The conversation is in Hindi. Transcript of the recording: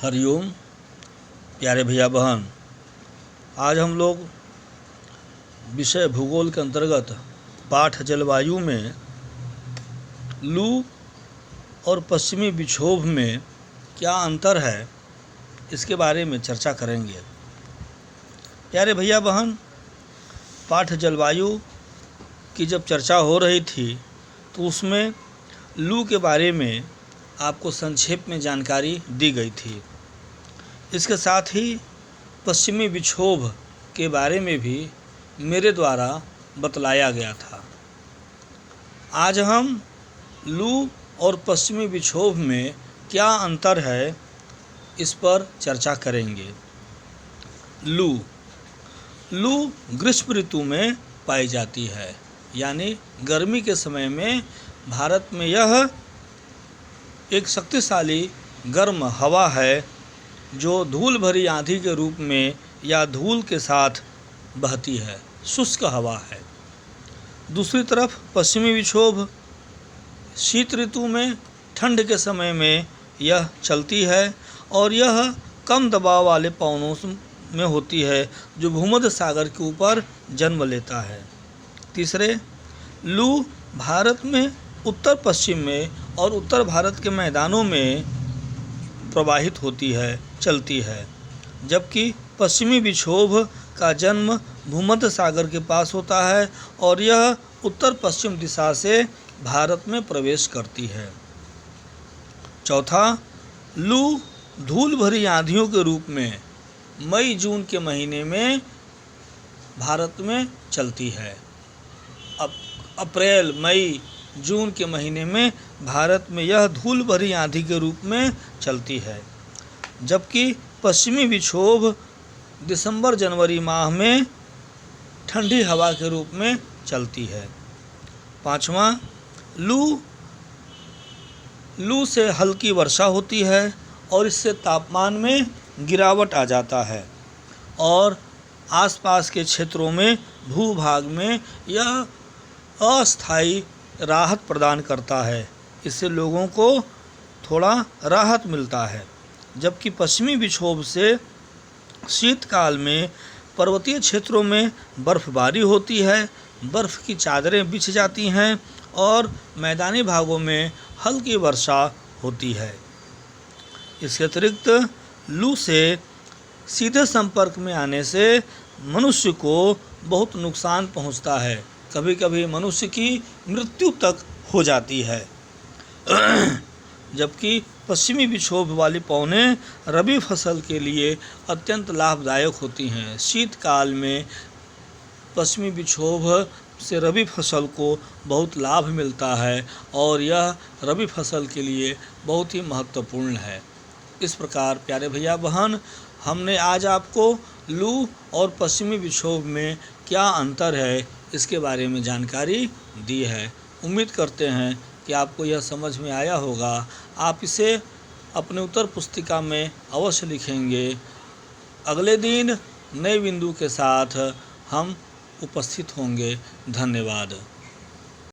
हरिओम। प्यारे भैया बहन, आज हम लोग विषय भूगोल के अंतर्गत पाठ जलवायु में लू और पश्चिमी विक्षोभ में क्या अंतर है, इसके बारे में चर्चा करेंगे। प्यारे भैया बहन, पाठ जलवायु की जब चर्चा हो रही थी तो उसमें लू के बारे में आपको संक्षेप में जानकारी दी गई थी। इसके साथ ही पश्चिमी विक्षोभ के बारे में भी मेरे द्वारा बतलाया गया था। आज हम लू और पश्चिमी विक्षोभ में क्या अंतर है, इस पर चर्चा करेंगे। लू ग्रीष्म ऋतु में पाई जाती है, यानी गर्मी के समय में भारत में यह एक शक्तिशाली गर्म हवा है जो धूल भरी आंधी के रूप में या धूल के साथ बहती है, शुष्क हवा है। दूसरी तरफ पश्चिमी विक्षोभ शीत ऋतु में ठंड के समय में यह चलती है और यह कम दबाव वाले पवनों में होती है जो भूमध्य सागर के ऊपर जन्म लेता है। तीसरे, लू भारत में उत्तर पश्चिम में और उत्तर भारत के मैदानों में प्रवाहित होती है, चलती है, जबकि पश्चिमी विक्षोभ का जन्म भूमध्य सागर के पास होता है और यह उत्तर पश्चिम दिशा से भारत में प्रवेश करती है। चौथा, लू धूल भरी आंधियों के रूप में मई जून के महीने में भारत में चलती है। अब अप्रैल मई जून के महीने में भारत में यह धूल भरी आंधी के रूप में चलती है, जबकि पश्चिमी विक्षोभ दिसंबर जनवरी माह में ठंडी हवा के रूप में चलती है। पाँचवां, लू से हल्की वर्षा होती है और इससे तापमान में गिरावट आ जाता है और आसपास के क्षेत्रों में भूभाग में यह अस्थायी राहत प्रदान करता है। इससे लोगों को थोड़ा राहत मिलता है, जबकि पश्चिमी विक्षोभ से शीतकाल में पर्वतीय क्षेत्रों में बर्फबारी होती है, बर्फ़ की चादरें बिछ जाती हैं और मैदानी भागों में हल्की वर्षा होती है। इसके अतिरिक्त लू से सीधे संपर्क में आने से मनुष्य को बहुत नुकसान पहुंचता है, कभी कभी मनुष्य की मृत्यु तक हो जाती है। जबकि पश्चिमी विक्षोभ वाली पवनें रबी फसल के लिए अत्यंत लाभदायक होती हैं। शीतकाल में पश्चिमी विक्षोभ से रबी फसल को बहुत लाभ मिलता है और यह रबी फसल के लिए बहुत ही महत्वपूर्ण है। इस प्रकार प्यारे भैया बहन, हमने आज आपको लू और पश्चिमी विक्षोभ में क्या अंतर है, इसके बारे में जानकारी दी है। उम्मीद करते हैं कि आपको यह समझ में आया होगा। आप इसे अपने उत्तर पुस्तिका में अवश्य लिखेंगे। अगले दिन नए बिंदु के साथ हम उपस्थित होंगे। धन्यवाद।